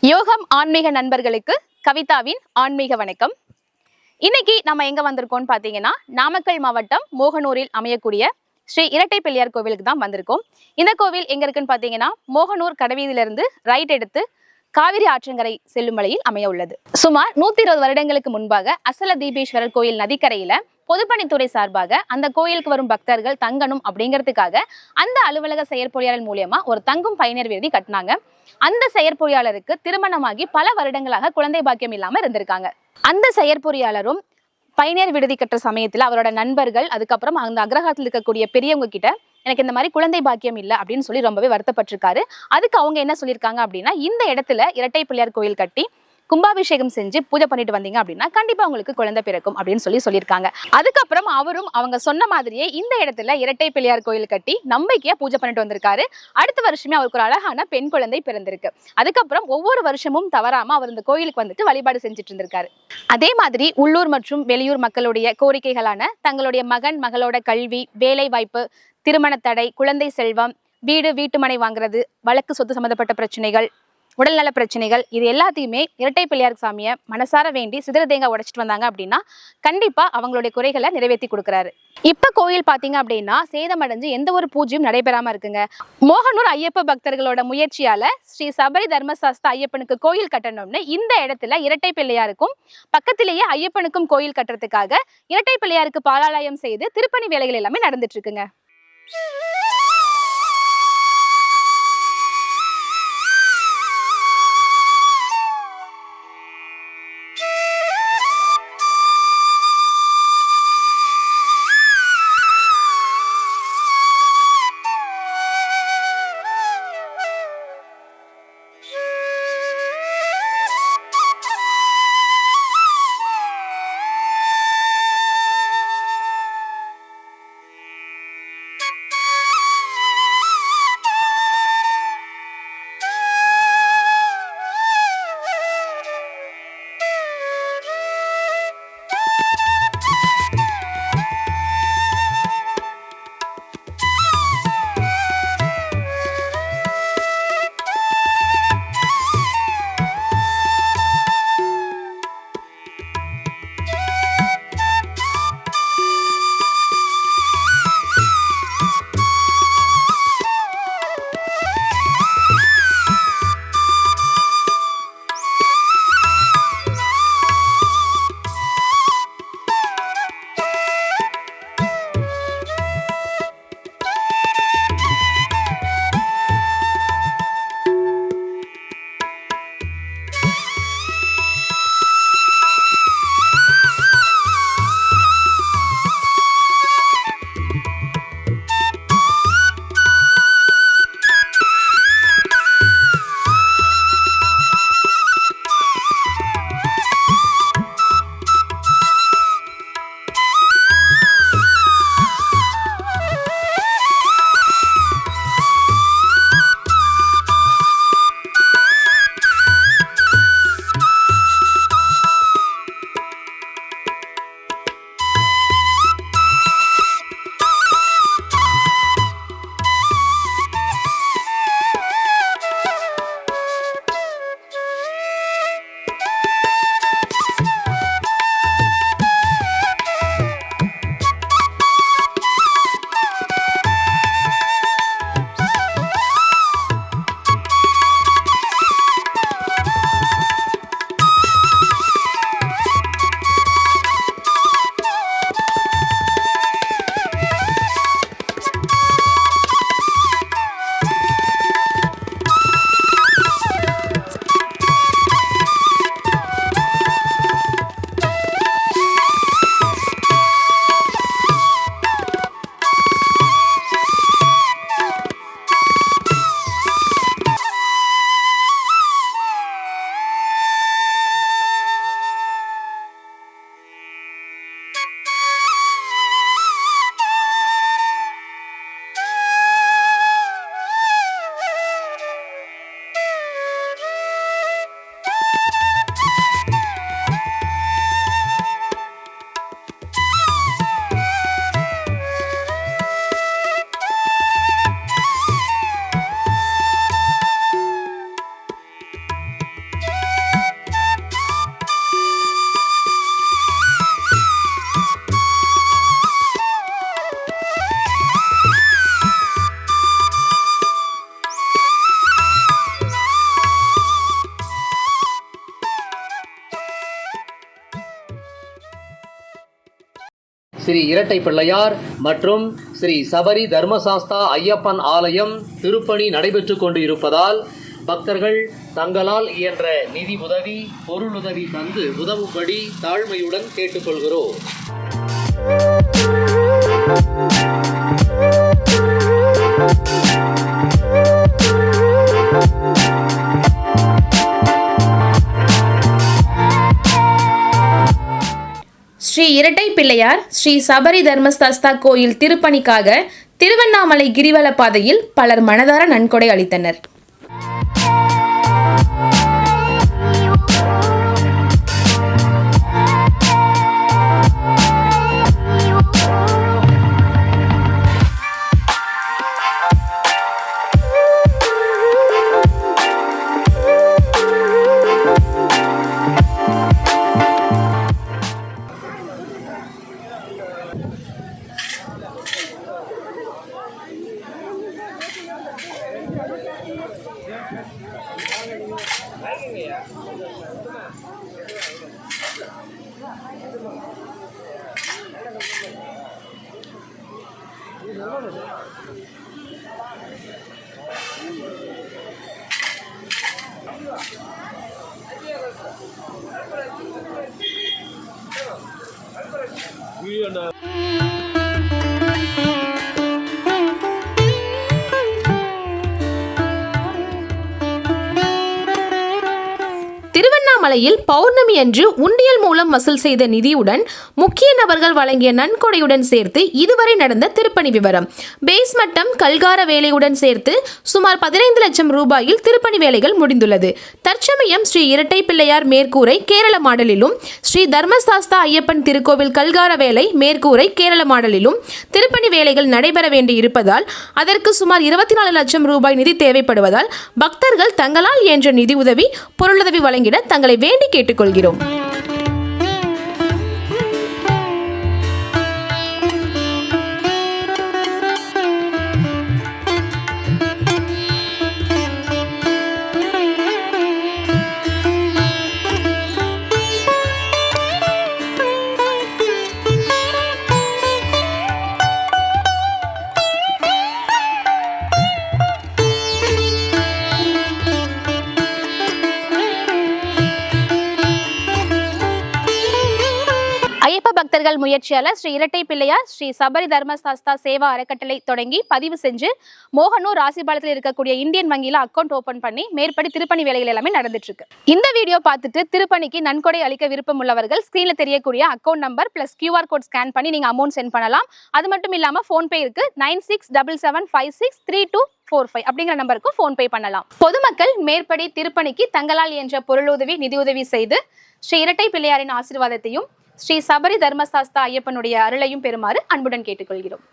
யோகம் ஆன்மீக நண்பர்களுக்கு கவிதாவின் ஆன்மீக வணக்கம். இன்னைக்கு நம்ம எங்க வந்திருக்கோம்னு பாத்தீங்கன்னா, நாமக்கல் மாவட்டம் மோகனூரில் அமையக்கூடிய ஸ்ரீ இரட்டை பிள்ளையார் கோவிலுக்கு தான் வந்திருக்கோம். இந்த கோவில் எங்க இருக்குன்னு பாத்தீங்கன்னா, மோகனூர் கடைவீதியிலிருந்து ரைட் எடுத்து காவிரி ஆற்றங்கரை செல்லும் வழியில் அமைய உள்ளது. சுமார் 120 வருடங்களுக்கு முன்பாக அசல தீபேஸ்வரர் கோயில் நதிக்கரையில பொதுப்பணித்துறை சார்பாக அந்த கோயிலுக்கு வரும் பக்தர்கள் தங்கணும் அப்படிங்கிறதுக்காக அந்த அலுவலக செயற்பொறியாளர் மூலியமா ஒரு தங்கும் பயனர் விடுதி கட்டினாங்க. அந்த செயற்பொறியாளருக்கு திருமணமாகி பல வருடங்களாக குழந்தை பாக்கியம் இல்லாம இருந்திருக்காங்க. அந்த செயற்பொறியாளரும் பயனர் விடுதி கட்டுற சமயத்துல அவரோட நண்பர்கள், அதுக்கப்புறம் அந்த அக்ரஹாரத்தில் இருக்கக்கூடிய பெரியவங்க கிட்ட எனக்கு இந்த மாதிரி குழந்தை பாக்கியம் இல்லை அப்படின்னு சொல்லி ரொம்பவே வருத்தப்பட்டிருக்காரு. அதுக்கு அவங்க என்ன சொல்லியிருக்காங்க அப்படின்னா, இந்த இடத்துல இரட்டை பிள்ளையார் கோயில் கட்டி கும்பாபிஷேகம் செஞ்சு பூஜை பண்ணிட்டு வந்தீங்க அப்படின்னா கண்டிப்பா உங்களுக்கு குழந்தை பிறக்கும் அப்படின்னு சொல்லியிருக்காங்க. அதுக்கப்புறம் அவரும் அவங்க சொன்ன மாதிரியே இந்த இடத்துல இரட்டை பிள்ளையார் கோயில் கட்டி நம்பிக்கையா பூஜை பண்ணிட்டு வந்திருக்காரு. அடுத்த வருஷமே அவருக்கு ஒரு அழகான பெண் குழந்தை பிறந்திருக்கு. அதுக்கப்புறம் ஒவ்வொரு வருஷமும் தவறாம அவர் இந்த கோயிலுக்கு வந்துட்டு வழிபாடு செஞ்சுட்டு இருந்திருக்காரு. அதே மாதிரி உள்ளூர் மற்றும் வெளியூர் மக்களுடைய கோரிக்கைகளான தங்களுடைய மகன் மகளோட கல்வி, வேலை வாய்ப்பு, திருமண தடை, குழந்தை செல்வம், வீட்டுமனை வாங்குறது, வழக்கு சொத்து சம்பந்தப்பட்ட பிரச்சனைகள், உடல்நல பிரச்சனைகள், இது எல்லாத்தையுமே இரட்டை பிள்ளையார் சாமியை மனசார வேண்டி சிதற தேங்காய் உடைச்சிட்டு வந்தாங்க அப்படின்னா கண்டிப்பா அவங்களுடைய குறைகளை நிறைவேற்றி கொடுக்குறாரு. இப்ப கோயில் பாத்தீங்க அப்படின்னா சேதமடைஞ்சு எந்த ஒரு பூஜையும் நடைபெறாம இருக்குங்க. மோகனூர் ஐயப்ப பக்தர்களோட முயற்சியால ஸ்ரீ சபரி தர்மசாஸ்தா ஐயப்பனுக்கு கோயில் கட்டணும்னு இந்த இடத்துல இரட்டை பிள்ளையாருக்கும் பக்கத்திலேயே ஐயப்பனுக்கும் கோயில் கட்டுறதுக்காக இரட்டை பிள்ளையாருக்கு பாலாலயம் செய்து திருப்பணி வேலைகள் எல்லாமே நடந்துட்டு இருக்குங்க. ஸ்ரீ இரட்டை பிள்ளையார் மற்றும் ஸ்ரீ சபரி தர்மசாஸ்தா ஐயப்பன் ஆலயம் திருப்பணி நடைபெற்று கொண்டு இருப்பதால் பக்தர்கள் தங்களால் இயன்ற நிதி உதவி, பொருளுதவி தந்து உதவும்படி தாழ்மையுடன் கேட்டுக்கொள்கிறோம். ஸ்ரீ இரட்டை பிள்ளையார் ஸ்ரீ சபரி தர்மசாஸ்தா கோயில் திருப்பணிக்காக திருவண்ணாமலை கிரிவல பாதையில் பலர் மனதார நன்கொடை அளித்தனர். திருவண்ணாமலையில் பௌர்ணமி அன்று உண்டியல் மூலம் வசூல் செய்த நிதியுடன் முக்கிய நபர்கள் வழங்கிய நன்கொடையுடன் சேர்த்து இதுவரை நடந்த திருப்பணி விவரம். பேஸ் மட்டம் கல்கார வேலையுடன் சேர்த்து சுமார் 15 லட்சம் ரூபாயில் திருப்பணி வேலைகள் முடிந்துள்ளது. தற்சமயம் ஸ்ரீ இரட்டை பிள்ளையார் மேற்கூரை கேரள மாடலிலும், ஸ்ரீ தர்மசாஸ்தா ஐயப்பன் திருக்கோவில் கல்கார வேலை மேற்கூரை கேரள மாடலிலும் திருப்பணி வேலைகள் நடைபெற வேண்டி இருப்பதால் அதற்கு சுமார் 24 லட்சம் ரூபாய் நிதி தேவைப்படுவதால் பக்தர்கள் தங்களால் இயன்ற நிதி உதவி, பொருளுதவி வழங்கிட தங்களை வேண்டி கேட்டுக்கொள்கிறோம். ஐயப்ப பக்தர்கள் முயற்சியாளர் ஸ்ரீ இரட்டை பிள்ளையார் ஸ்ரீ சபரி தர்மசாஸ்தா சேவா அறக்கட்டளை தொடங்கி பதிவு செஞ்சு மோகனூர் ராசிபாலத்தில் இருக்கக்கூடிய இந்தியன் வங்கியில அக்கௌண்ட் ஓபன் பண்ணி மேற்படி திருப்பணி வேலைகள் எல்லாமே நடந்துட்டு இருக்கு. இந்த வீடியோ பார்த்துட்டு திருப்பணிக்கு நன்கொடை அளிக்க விருப்பம் உள்ளவர்கள் ஸ்கிரீன்ல தெரியக்கூடிய account number plus QR code scan பண்ணி நீங்க அமௌண்ட் சென்ட் பண்ணலாம். அது மட்டும் இல்லாம போன்பே இருக்கு 9677563245 அப்படிங்கிற நம்பருக்கு போன்பே பண்ணலாம். பொதுமக்கள் மேற்படி திருப்பணிக்கு தங்களால் என்ற பொருளுதவி, நிதியுதவி செய்து ஸ்ரீ இரட்டை பிள்ளையாரின் ஆசீர்வாதத்தையும் ஸ்ரீ சபரி தர்மசாஸ்தா ஐயப்பனுடைய அருளையும் பெறுமாறு அன்புடன் கேட்டுக்கொள்கிறோம்.